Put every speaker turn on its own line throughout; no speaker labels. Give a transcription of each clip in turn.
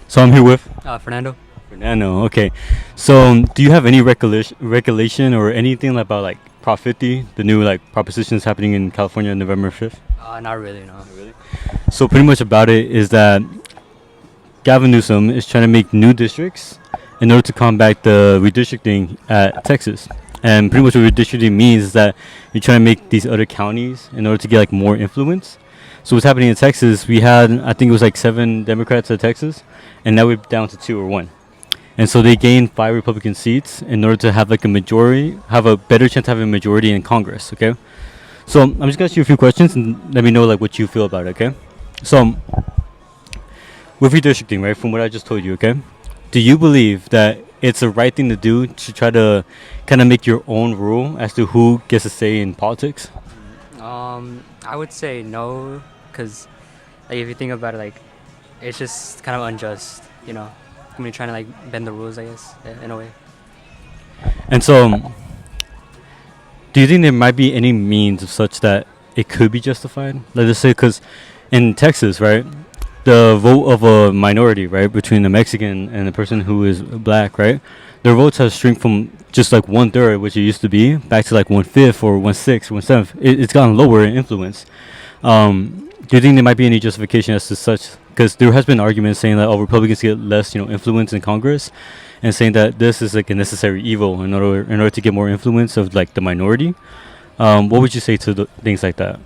So I'm here with
Fernando.
Fernando. Okay. So do you have any recollection or anything about like Prop 50, the new like propositions happening in California on November 5th?
Not really, no.
Really? So pretty much about it is that Gavin Newsom is trying to make new districts in order to combat the redistricting at Texas. And pretty much what redistricting means is that you're trying to make these other counties in order to get like more influence. So what's happening in Texas? We had I think it was like 7 Democrats in Texas, and now we're down to 2 or 1. And so they gained 5 Republican seats in order to have like a majority, have a better chance of having a majority in Congress. Okay. So I'm just gonna ask you a few questions and let me know like what you feel about it. Okay. So with redistricting, right? From what I just told you, okay. Do you believe that it's the right thing to do to try to kind of make your own rule as to who gets a say in politics?
I would say no, because like if you think about it, like it's just kind of unjust, you know. I mean, trying to like bend the rules, I guess, in a way.
And so, do you think there might be any means of such that it could be justified? Let's say, because in Texas, right, the vote of a minority, right, between the Mexican and the person who is black, right, their votes have shrunk from just like 1/3, which it used to be, back to like 1/5 or 1/6 or 1/7. It's gotten lower in influence. Do you think there might be any justification as to such? Because there has been arguments saying that Republicans get less, influence in Congress, and saying that this is like a necessary evil in order to get more influence of like the minority. What would you say to things like that?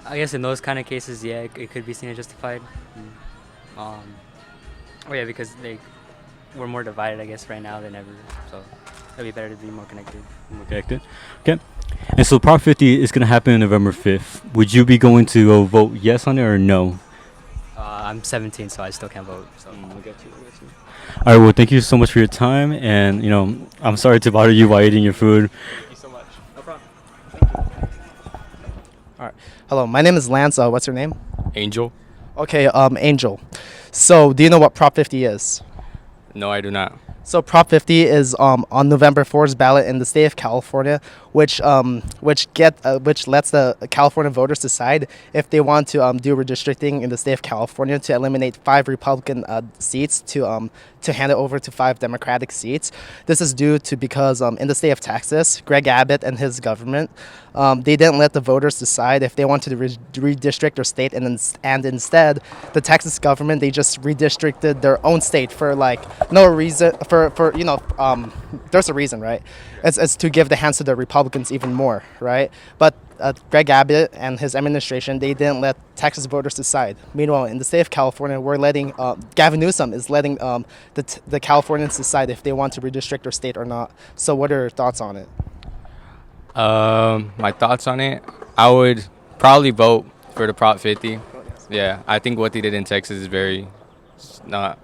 I guess in those kind of cases, yeah, it could be seen as justified. Um, oh yeah, because like we're more divided, I guess, right now than ever. So it'd be better to be more connected.
More connected. Okay. And so Prop 50 is going to happen on November 5th. Would you be going to go vote yes on it or no?
I'm 17, so I still can't vote. So.
I got you. All right. Well, thank you so much for your time, and I'm sorry to bother you while eating your food.
Thank you so much. No problem.
All right. Hello, my name is Lance. What's your name?
Angel?
Okay, Angel. So, do you know what Prop 50 is?
No, I do not.
So, Prop 50 is on November 4th's ballot in the state of California, which lets the California voters decide if they want to do redistricting in the state of California to eliminate 5 Republican seats to hand it over to 5 Democratic seats. This is due to because in the state of Texas, Greg Abbott and his government, they didn't let the voters decide if they wanted to redistrict their state, and instead, the Texas government, they just redistricted their own state for like no reason, there's a reason, right? It's to give the hands to the Republicans even more, right? But Greg Abbott and his administration, they didn't let Texas voters decide. Meanwhile, in the state of California, we're letting Gavin Newsom is letting the Californians decide if they want to redistrict their state or not. So, what are your thoughts on it?
My thoughts on it, I would probably vote for the Prop 50. Yeah, I think what they did in Texas is very not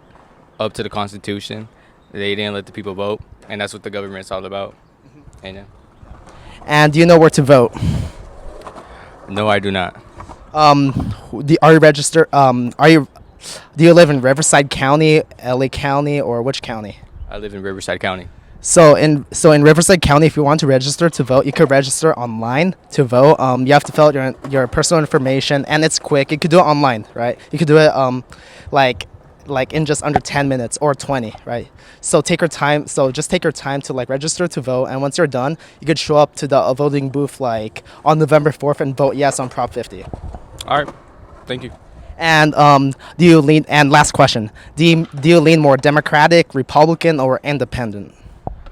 up to the Constitution. They didn't let the people vote, and that's what the government's all about. And yeah.
And do you know where to vote?
No, I do not.
Are you registered? Do you live in Riverside County, LA County, or which county?
I live in Riverside County.
So in Riverside County, if you want to register to vote, you could register online to vote. You have to fill out your personal information, and it's quick. You could do it online, right? You could do it like in just under 10 minutes or 20, right? So take your time. So just take your time to like register to vote, and once you're done, you could show up to the voting booth like on November 4th and vote yes on Prop 50.
All right. Thank you.
And do you lean? And last question: do you lean more Democratic, Republican, or Independent?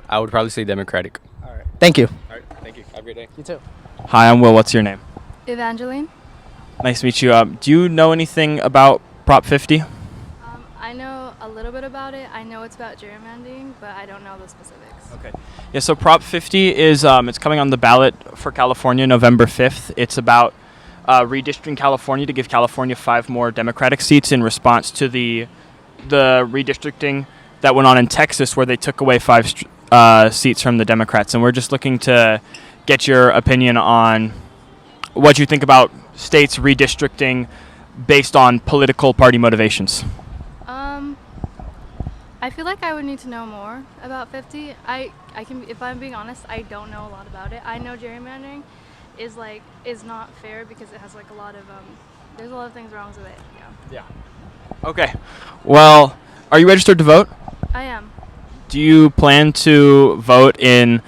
I would probably say Democratic.
All right. Thank you.
All right. Thank you. Have a great day.
You too.
Hi, I'm Will. What's your name?
Evangeline.
Nice to meet you. Do you know anything about Prop 50?
I know a little bit about it. I know it's about gerrymandering, but I don't know the specifics.
Okay. Yeah, so Prop 50 is it's coming on the ballot for California November 5th. It's about redistricting California to give California 5 more Democratic seats in response to the redistricting that went on in Texas, where they took away 5 seats from the Democrats. And we're just looking to get your opinion on what you think about states redistricting based on political party motivations.
I feel like I would need to know more about 50. I can, if I'm being honest, I don't know a lot about it. I know gerrymandering is not fair because it has like a lot of there's a lot of things wrong with it. Yeah.
Yeah. Okay. Well, Are you registered to vote?
I am.
Do you plan to vote in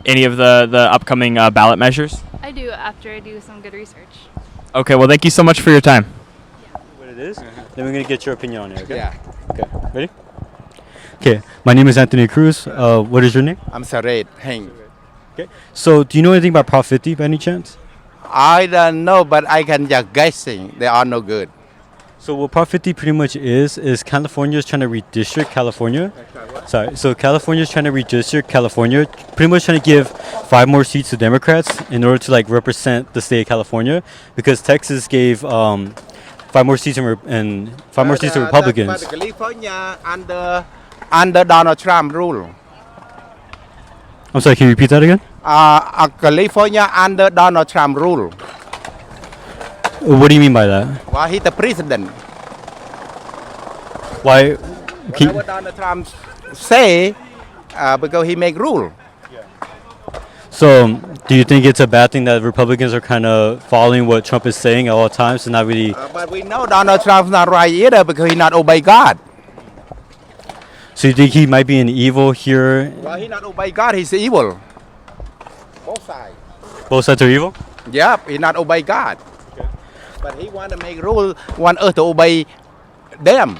any of the upcoming ballot measures?
I do after I do some good research.
Okay, well, thank you so much for your time.
What it is? Then we're gonna get your opinion on it. Okay.
Yeah,
Okay. Ready? Okay. My name is Anthony Cruz. What is your name?
I'm Sared Heng.
Okay. So, do you know anything about Prop 50 by any chance?
I don't know, but I can just guessing. They are no good.
So what Prop 50 pretty much is California is trying to redistrict California. Sorry. So California is trying to redistrict California, pretty much trying to give 5 more seats to Democrats in order to like represent the state of California, because Texas gave 5 more seats and 5 more seats to Republicans.
But California under Donald Trump rule.
I'm sorry. Can you repeat that again?
California under Donald Trump rule.
What do you mean by that?
Well, he's the president.
Why?
Whatever Donald Trump say, because he make rule.
So, do you think it's a bad thing that Republicans are kind of following what Trump is saying at all times and not really?
But we know Donald Trump's not right either because he not obey God.
So you think he might be an evil here?
Well, he not obey God. He's evil. Both sides.
Both sides are evil?
Yep, he not obey God. But he want to make rule, want us to obey them.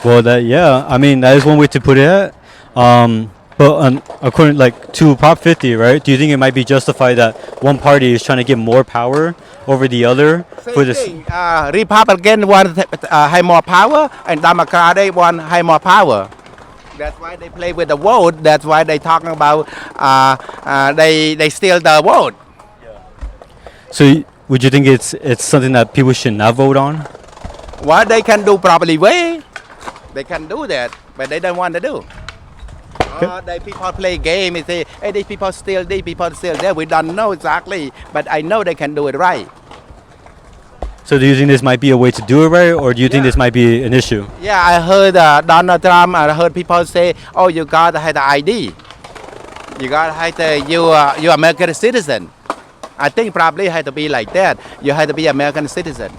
Well, I mean, that is one way to put it. But according to Prop 50, right? Do you think it might be justified that one party is trying to get more power over the other for this?
Republican want have more power, and Democrat they want have more power. That's why they play with the vote. That's why they talking about they steal the vote.
So would you think it's something that people should not vote on?
What they can do probably way, they can do that, but they don't want to do. They people play game and say, hey, these people steal this, people steal that. We don't know exactly, but I know they can do it right.
So do you think this might be a way to do it right, or do you think this might be an issue?
Yeah, I heard Donald Trump. I heard people say, "Oh, you gotta have the ID. You gotta have you American citizen." I think probably had to be like that. You had to be American citizen.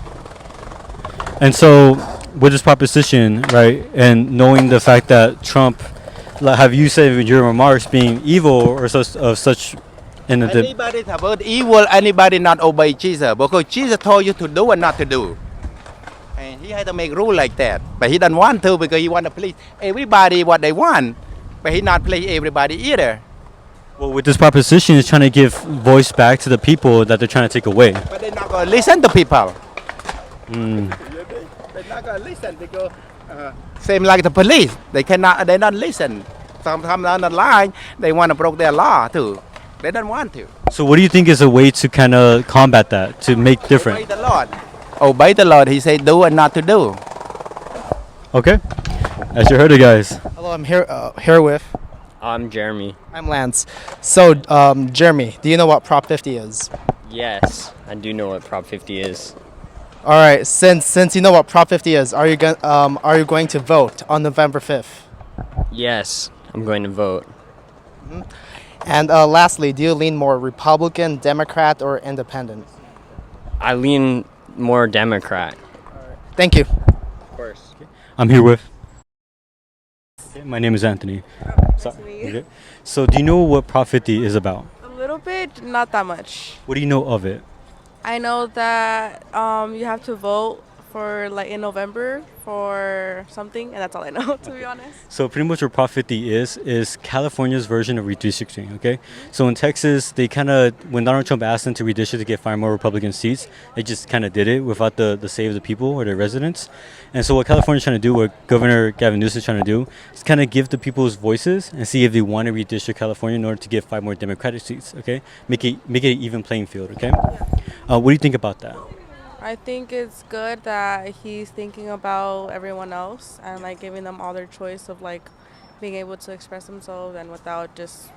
And so, with this proposition, right, and knowing the fact that Trump, have you said in your remarks being evil or such, in the
Anybody about evil, anybody not obey Jesus, because Jesus told you to do and not to do. And he had to make rule like that, but he doesn't want to because he want to please everybody what they want, but he not please everybody either.
Well, with this proposition, it's trying to give voice back to the people that they're trying to take away.
But they're not going to listen to people. They're not going to listen because same like the police. They don't listen. Sometimes on the line, they want to break their law too. They don't want to.
So what do you think is a way to kind of combat that, to make different?
Obey the Lord. Obey the Lord. He said do and not to do.
Okay. As you heard it, guys.
Hello, I'm here with.
I'm Jeremy.
I'm Lance. So, Jeremy, do you know what Prop 50 is?
Yes, I do know what Prop 50 is.
All right. Since you know what Prop 50 is, are you going to vote on November 5th?
Yes, I'm going to vote.
And lastly, do you lean more Republican, Democrat, or Independent?
I lean more Democrat.
Thank you.
Of course.
I'm here with. Okay, my name is Anthony. Okay. So do you know what Prop 50 is about?
A little bit, not that much.
What do you know of it?
I know that you have to vote for in November for something, and that's all I know, to be honest.
So pretty much what Prop 50 is California's version of redistricting, okay? So in Texas, they kind of, when Donald Trump asked them to redistrict to get 5 more Republican seats, they just kind of did it without the say of the people or their residents. And so what California's trying to do, what Governor Gavin Newsom's trying to do, is kind of give the people's voices and see if they want to redistrict California in order to get 5 more Democratic seats, okay? Make it an even playing field, okay? What do you think about that?
I think it's good that he's thinking about everyone else and giving them all their choice of being able to express themselves and without just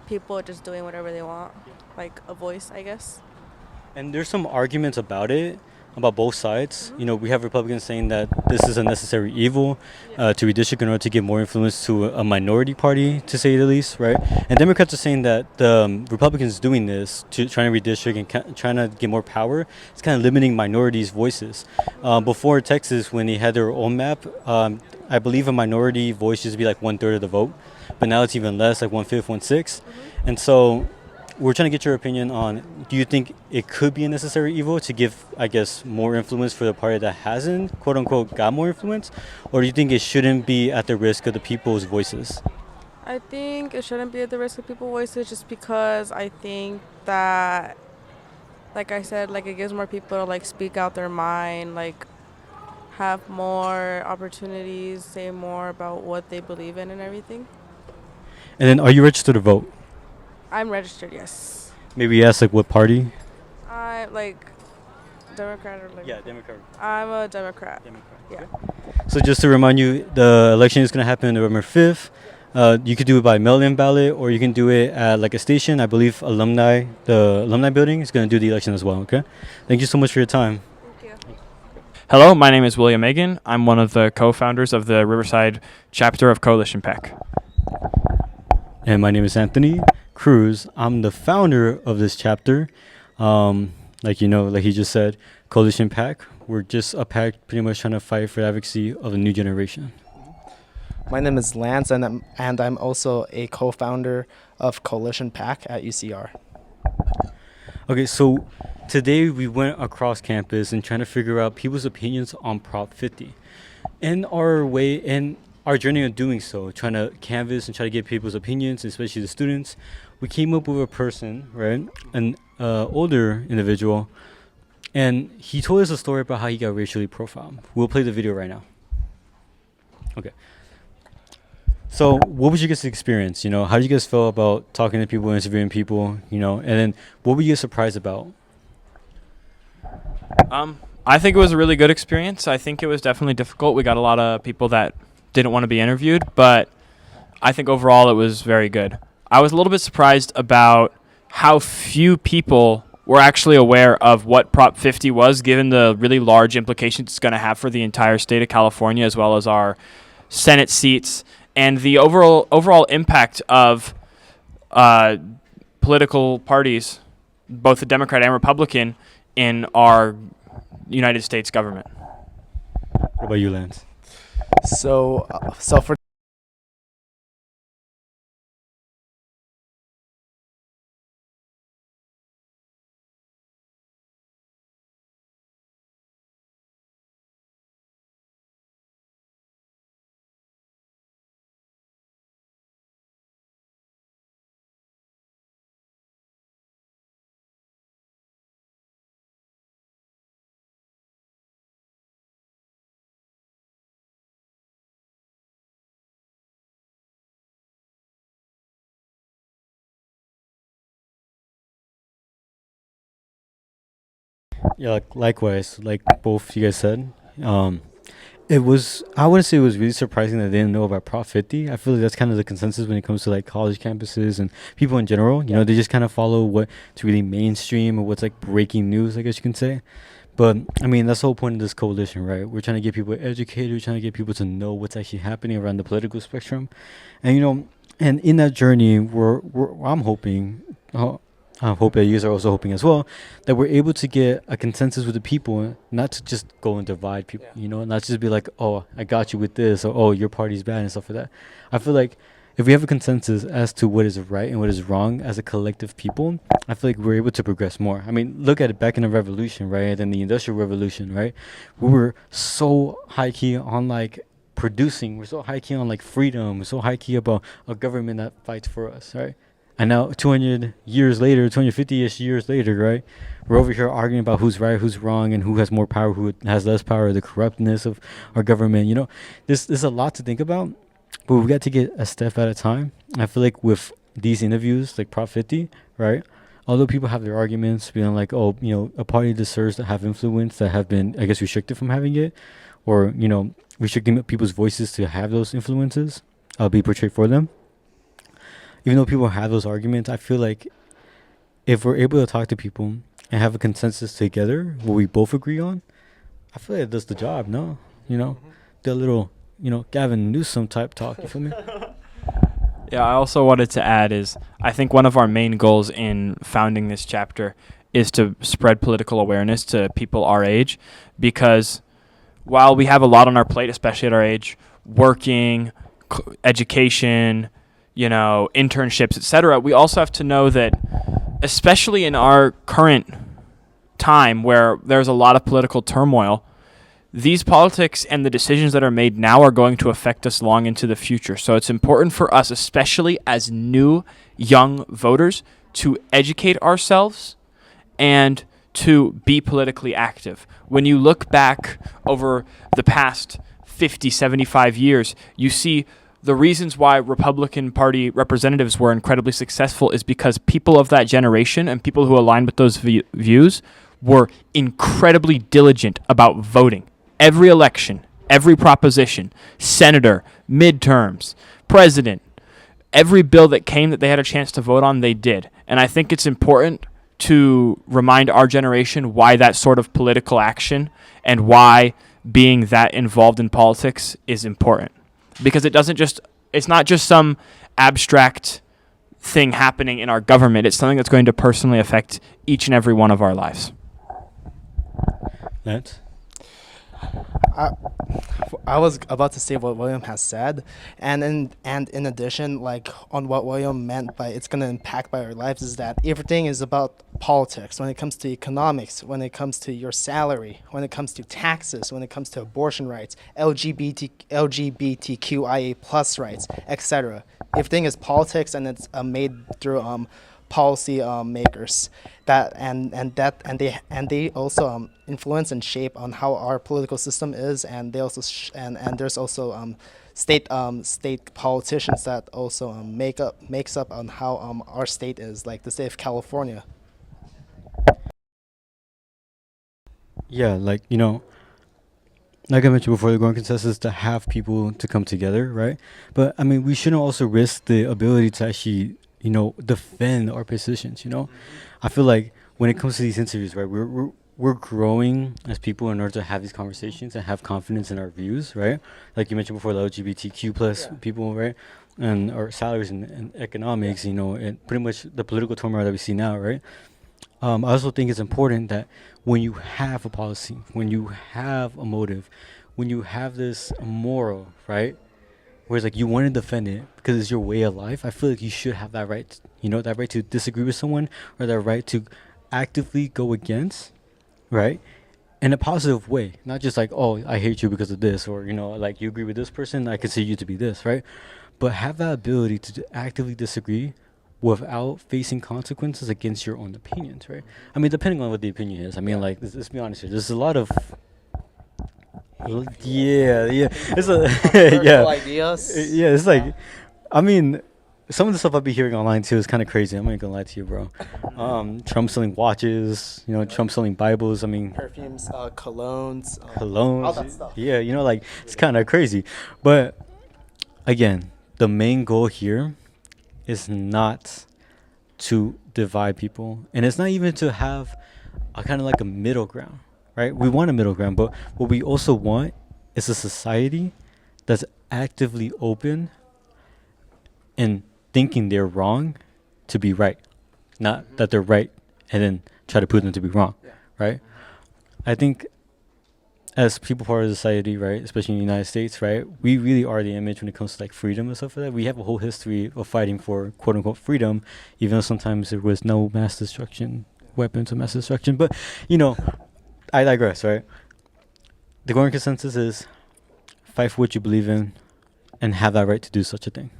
people just doing whatever they want, like a voice, I guess.
And there's some arguments about it, about both sides. You know, we have Republicans saying that this is a necessary evil to redistrict in order to give more influence to a minority party, to say the least, right? And Democrats are saying that the Republicans doing this to trying to redistrict and trying to get more power is kind of limiting minorities' voices. Before Texas, when they had their own map, I believe a minority voice used to be like 1/3 of the vote, but now it's even less, like 1/5, 1/6, and so we're trying to get your opinion on, do you think it could be a necessary evil to give, I guess, more influence for the party that hasn't, quote unquote, got more influence? Or do you think it shouldn't be at the risk of the people's voices?
I think it shouldn't be at the risk of people's voices just because I think that, like I said, like it gives more people to like speak out their mind, like have more opportunities, say more about what they believe in and everything.
And then, are you registered to vote?
I'm registered, yes.
Maybe ask, like, what party?
I like Democrat or like.
Yeah, Democrat.
I'm a Democrat. Yeah.
So just to remind you, the election is going to happen November 5th. You could do it by mail-in ballot, or you can do it at like a station. I believe the alumni building is going to do the election as well, okay? Thank you so much for your time.
Thank you.
Hello, my name is William Megan. I'm one of the co-founders of the Riverside chapter of Coalition PAC.
And my name is Anthony Cruz. I'm the founder of this chapter. Like he just said, Coalition PAC. We're just a PAC pretty much trying to fight for the advocacy of the new generation.
My name is Lance, and I'm also a co-founder of Coalition PAC at UCR.
Okay, so today we went across campus and trying to figure out people's opinions on Prop 50. In our journey of doing so, trying to canvass and try to get people's opinions, especially the students, we came up with a person, right, an older individual, and he told us a story about how he got racially profiled. We'll play the video right now. Okay. So what was your guys' experience? You know, how did you guys feel about talking to people, interviewing people, you know, and then what were you surprised about?
I think it was a really good experience. I think it was definitely difficult. We got a lot of people that didn't want to be interviewed, but I think overall it was very good. I was a little bit surprised about how few people were actually aware of what Prop 50 was, given the really large implications it's going to have for the entire state of California, as well as our Senate seats, and the overall impact of political parties, both the Democrat and Republican, in our United States government.
What about you, Lance?
So for
Yeah, likewise, like both you guys said. It was, I wouldn't say it was really surprising that they didn't know about Prop 50. I feel like that's kind of the consensus when it comes to like college campuses and people in general. You know, they just kind of follow what's really mainstream or what's like breaking news, I guess you can say. But I mean, that's the whole point of this coalition, right? We're trying to get people educated. We're trying to get people to know what's actually happening around the political spectrum. And, you know, and in that journey, I'm hoping, I hope that you guys are also hoping as well, that we're able to get a consensus with the people, not to just go and divide people, you know, not just be like, oh, I got you with this, or oh, your party's bad and stuff like that. I feel like if we have a consensus as to what is right and what is wrong as a collective people, I feel like we're able to progress more. I mean, look at it back in the revolution, right? And the Industrial Revolution, right? We were so high key on like producing, we're so high key on like freedom, we're so high key about a government that fights for us, right? And now 200 years later, 250-ish years later, right, we're over here arguing about who's right, who's wrong, and who has more power, who has less power, the corruptness of our government. You know, this is a lot to think about, but we got to get a step at a time. I feel like with these interviews, like Prop 50, right, although people have their arguments, being like, oh, you know, a party deserves to have influence that have been, I guess, restricted from having it, or, you know, restricting people's voices to have those influences be portrayed for them. Even though people have those arguments, I feel like if we're able to talk to people, and have a consensus together, what we both agree on, I feel like it does the job. No, the little Gavin Newsom type talk. You feel me?
Yeah, I also wanted to add is I think one of our main goals in founding this chapter is to spread political awareness to people our age, because while we have a lot on our plate, especially at our age, working, education, internships, etc., we also have to know that, especially in our current time where there's a lot of political turmoil, these politics and the decisions that are made now are going to affect us long into the future. So it's important for us, especially as new young voters, to educate ourselves and to be politically active. When you look back over the past 50, 75 years, you see the reasons why Republican Party representatives were incredibly successful is because people of that generation and people who aligned with those views were incredibly diligent about voting. Every election, every proposition, senator, midterms, president, every bill that came that they had a chance to vote on, they did. And I think it's important to remind our generation why that sort of political action and why being that involved in politics is important. Because it's not just some abstract thing happening in our government. It's something that's going to personally affect each and every one of our lives.
Lance?
I was about to say what William has said, and in addition, like on what William meant by it's going to impact by our lives, is that everything is about politics. When it comes to economics, when it comes to your salary, when it comes to taxes, when it comes to abortion rights, LGBTQIA plus rights, etc. Everything is politics, and it's made through policy makers they also influence and shape on how our political system is, and they also and there's also state politicians that also makes up on how our state is, like the state of California.
Yeah, like I mentioned before, the growing consensus is to have people to come together, right? But I mean, we shouldn't also risk the ability to actually defend our positions. I feel like when it comes to these interviews, right, we're growing as people in order to have these conversations and have confidence in our views, right? Like you mentioned before, the LGBTQ plus people, right, and our salaries and economics, and pretty much the political turmoil that we see now, right? I also think it's important that when you have a policy, when you have a motive, when you have this moral, right, whereas like you want to defend it because it's your way of life, I feel like you should have that right, that right to disagree with someone, or that right to actively go against, right, in a positive way, not just like, oh, I hate you because of this, or like you agree with this person, I consider you to be this, right, but have that ability to actively disagree without facing consequences against your own opinions, right? I mean, depending on what the opinion is. I mean, like, let's be honest here. There's a lot of it's
ideas.
It's like, I mean, some of the stuff I've been hearing online too is kind of crazy. I'm not gonna lie to you, bro. Trump selling watches, Trump selling Bibles. I mean,
perfumes, colognes,
all
that stuff.
Yeah, like it's kind of crazy. But again, the main goal here is not to divide people, and it's not even to have a kind of like a middle ground. Right? We want a middle ground, but what we also want is a society that's actively open and thinking they're wrong to be right, not that they're right and then try to prove them to be wrong, right? I think as people part of society, right, especially in the United States, right, we really are the image when it comes to like freedom and stuff like that. We have a whole history of fighting for quote unquote freedom, even though sometimes there was no mass destruction, weapons of mass destruction, but I digress, right? The growing consensus is fight for what you believe in and have that right to do such a thing.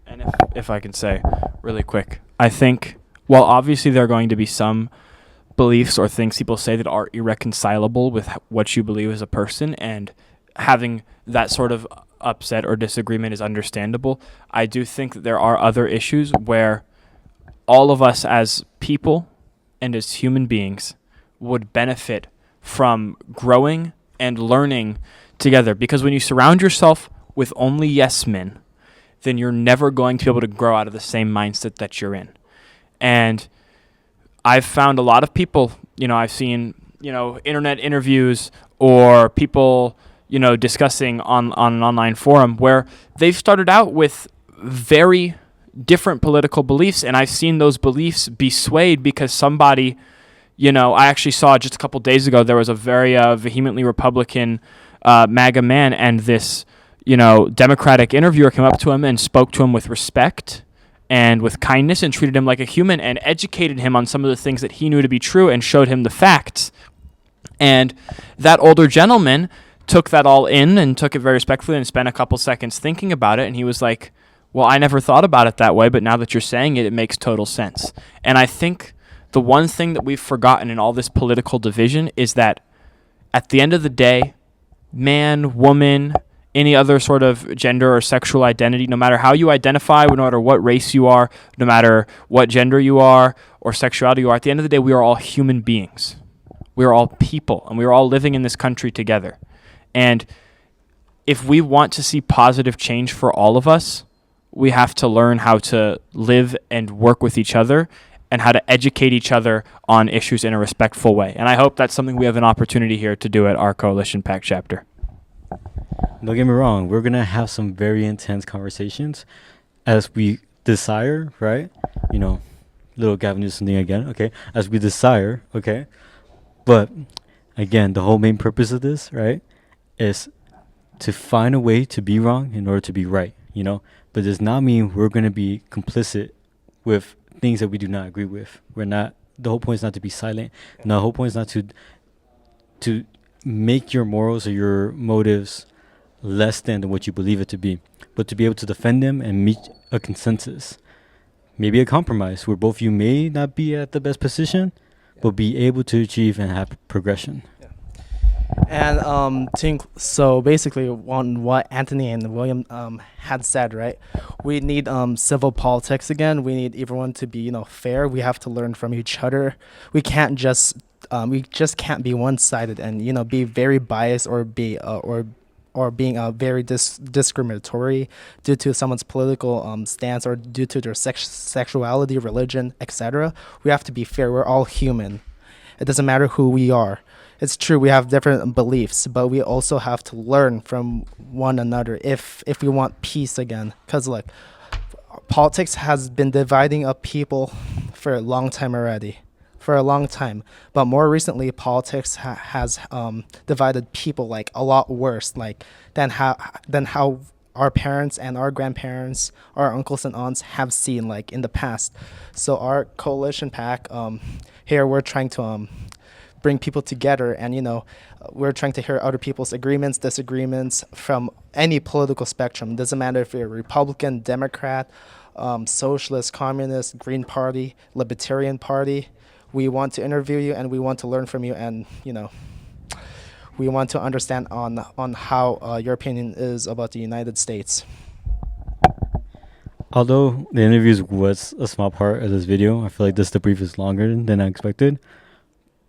And if I can say really quick, I think while obviously there are going to be some beliefs or things people say that are irreconcilable with what you believe as a person, and having that sort of upset or disagreement is understandable, I do think that there are other issues where all of us as people and as human beings would benefit from growing and learning together. Because when you surround yourself with only yes men, then you're never going to be able to grow out of the same mindset that you're in. And I've found a lot of people, I've seen, internet interviews or people, discussing on an online forum where they've started out with very different political beliefs, and I've seen those beliefs be swayed because somebody, I actually saw just a couple days ago, there was a very vehemently Republican MAGA man, and this, Democratic interviewer came up to him and spoke to him with respect and with kindness and treated him like a human and educated him on some of the things that he knew to be true and showed him the facts. And that older gentleman took that all in and took it very respectfully and spent a couple seconds thinking about it. And he was like, well, I never thought about it that way, but now that you're saying it, it makes total sense. And I think the one thing that we've forgotten in all this political division is that at the end of the day, man, woman, any other sort of gender or sexual identity, no matter how you identify, no matter what race you are, no matter what gender you are or sexuality you are, at the end of the day, we are all human beings. We are all people, and we are all living in this country together. And if we want to see positive change for all of us, we have to learn how to live and work with each other and how to educate each other on issues in a respectful way. And I hope that's something we have an opportunity here to do at our Coalition PAC chapter.
Don't get me wrong, we're going to have some very intense conversations as we desire, right? Little Gavin Newsom thing again, okay? As we desire, okay? But, again, the whole main purpose of this, right, is to find a way to be wrong in order to be right, But it does not mean we're going to be complicit with things that we do not agree with. The whole point is not to be silent. And the whole point is not to make your morals or your motives less than what you believe it to be, but to be able to defend them and meet a consensus, maybe a compromise where both of you may not be at the best position, but be able to achieve and have progression.
And so basically, on what Anthony and William had said, right? We need civil politics again. We need everyone to be fair. We have to learn from each other. We just can't be one-sided and be very biased or be or being very discriminatory due to someone's political stance or due to their sexuality, religion, etc. We have to be fair. We're all human. It doesn't matter who we are. It's true we have different beliefs, but we also have to learn from one another if we want peace again. Because politics has been dividing up people for a long time already. But more recently, politics has divided people a lot worse than how our parents and our grandparents, our uncles and aunts have seen in the past. So our coalition PAC here, we're trying to bring people together, and we're trying to hear other people's agreements, disagreements from any political spectrum. Doesn't matter if you're a Republican, Democrat, Socialist, Communist, Green Party, Libertarian Party. We want to interview you, and we want to learn from you, and we want to understand on how your opinion is about the United States.
Although the interviews was a small part of this video, I feel like this debrief is longer than I expected.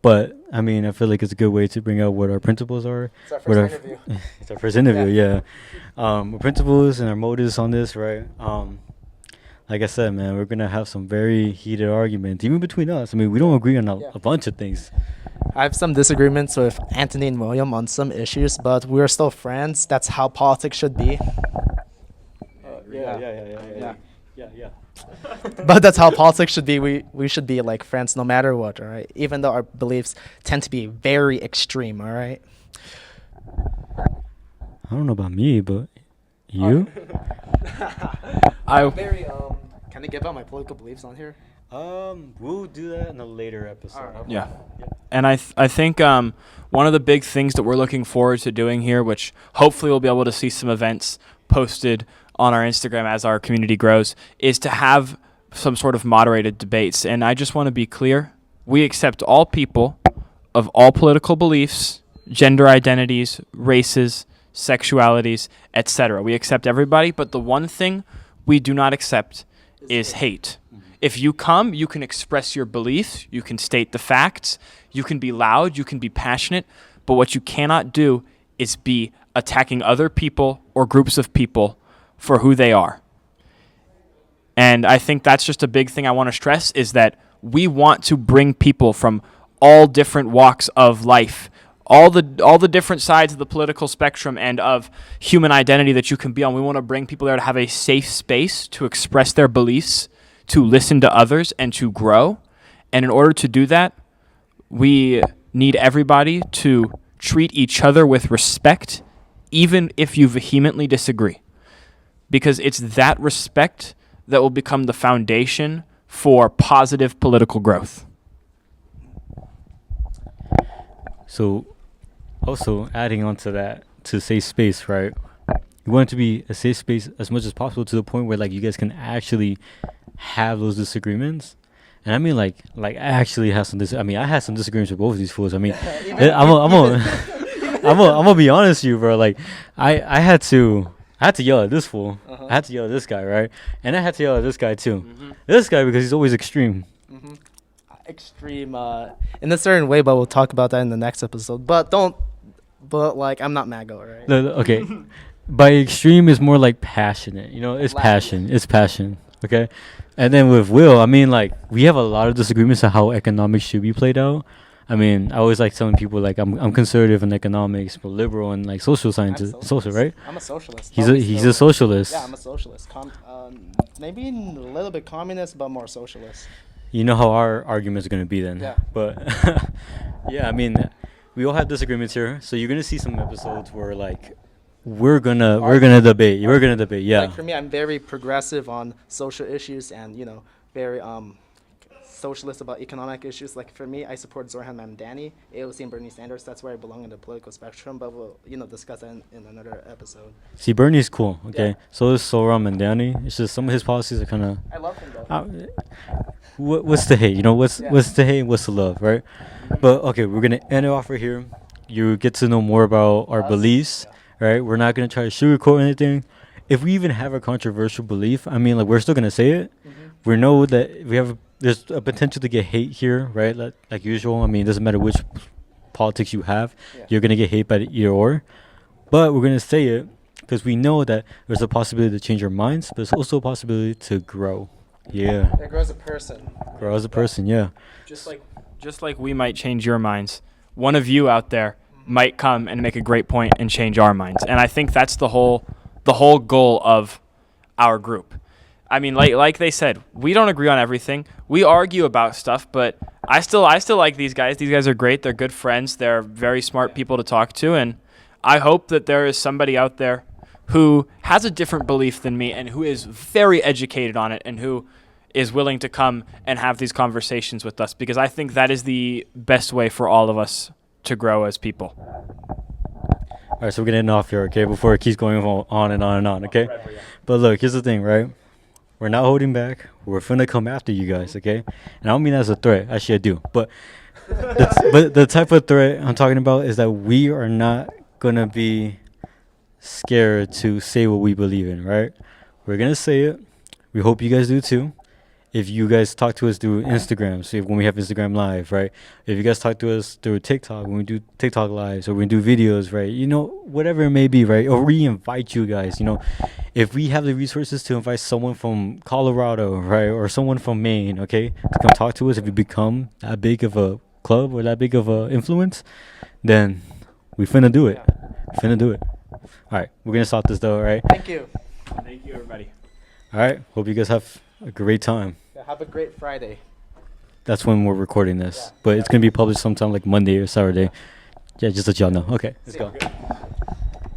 But I feel like it's a good way to bring out what our principles are.
It's our first interview.
It's our first interview, yeah. Our principles and our motives on this, right? Like I said, man, we're gonna have some very heated arguments, even between us. We don't agree on a bunch of things.
I have some disagreements with Anthony and William on some issues, but we're still friends. That's how politics should be.
Yeah.
But that's how politics should be. We should be friends no matter what, all right? Even though our beliefs tend to be very extreme, all right?
I don't know about me, but you?
Can I give out my political beliefs on here?
We'll do that in a later episode.
Alright.
Yeah. And I think one of the big things that we're looking forward to doing here, which hopefully we'll be able to see some events posted on our Instagram as our community grows, is to have some sort of moderated debates. And I just want to be clear, we accept all people of all political beliefs, gender identities, races, sexualities, etc. We accept everybody, but the one thing we do not accept is hate. If you come, you can express your beliefs, you can state the facts, you can be loud, you can be passionate, but what you cannot do is be attacking other people or groups of people for who they are. And I think that's just a big thing I want to stress, is that we want to bring people from all different walks of life, all the different sides of the political spectrum and of human identity that you can be on. We want to bring people there to have a safe space to express their beliefs, to listen to others, and to grow. And in order to do that, we need everybody to treat each other with respect, even if you vehemently disagree. Because it's that respect that will become the foundation for positive political growth.
So, also adding on to that, to safe space, right? We want it to be a safe space as much as possible, to the point where like you guys can actually have those disagreements. And I mean, like I actually have some. I had some disagreements with both of these fools. I mean, I'm gonna be honest with you, bro. Like, I had to yell at this fool.
Uh-huh.
I had to yell at this guy, right? And I had to yell at this guy too. This guy, because he's always extreme.
Extreme in a certain way, but we'll talk about that in the next episode. But like, I'm not MAGA, right?
Okay. By extreme is more like passionate. You know, it's
Loud.
passion. It's passion. Okay. And then with Will, I mean, like, we have a lot of disagreements on how economics should be played out. I mean, I always like telling people, like, I'm conservative in economics, but liberal in like social sciences, social, right?
I'm a socialist.
He's
Always
a socialist.
Yeah, I'm a socialist. Maybe a little bit communist, but more socialist.
You know how our arguments are gonna be then.
Yeah.
But yeah, I mean, we all have disagreements here, so you're gonna see some episodes where like we're gonna debate. We're gonna debate. Yeah.
Like, for me, I'm very progressive on social issues, and very socialist about economic issues. Like, for me, I support Zoran Mamdani, AOC, and Bernie Sanders. That's where I belong in the political spectrum. But we'll discuss that in another episode.
See, Bernie's cool. Okay.
Yeah.
So is Soram and Danny. It's just some of his policies are kind of.
I love him though.
What's the hate? What's
Yeah.
what's the hate? What's the love, right? But okay, we're gonna end it off right here. You get to know more about our
Us,
beliefs, right? We're not gonna try to sugarcoat anything. If we even have a controversial belief, I mean, like, we're still gonna say it. We know that there's a potential to get hate here, right? Like usual. I mean, it doesn't matter which politics you have,
Yeah.
you're gonna get hate by either or. But we're gonna say it because we know that there's a possibility to change our minds, but there's also a possibility to grow. Yeah,
It grows a person.
grow as a person. Yeah.
Just like we might change your minds, one of you out there might come and make a great point and change our minds. And I think that's the whole goal of our group. I mean, like they said, we don't agree on everything. We argue about stuff, but I still like these guys. These guys are great. They're good friends. They're very smart people to talk to, and I hope that there is somebody out there who has a different belief than me and who is very educated on it and who is willing to come and have these conversations with us, because I think that is the best way for all of us to grow as people.
All right, so we're gonna end off here, okay? Before it keeps going on and on and on, okay? But look, here's the thing, right? We're not holding back. We're finna come after you guys, okay? And I don't mean that as a threat. Actually, I do. But the type of threat I'm talking about is that we are not gonna be scared to say what we believe in, right? We're gonna say it. We hope you guys do too. If you guys talk to us through Instagram, so when we have Instagram Live, right? If you guys talk to us through TikTok, when we do TikTok Lives, or we do videos, right? Whatever it may be, right? Or we invite you guys, if we have the resources to invite someone from Colorado, right? Or someone from Maine, okay? To come talk to us, if you become that big of a club or that big of a influence, then we finna do it. Finna do it. All right, we're gonna stop this though, all right?
Thank you.
Thank you, everybody.
All right, hope you guys have a great time.
Have a great Friday.
That's when we're recording this, but it's gonna be published sometime like Monday or Saturday. Yeah, just let y'all know. Okay, let's go.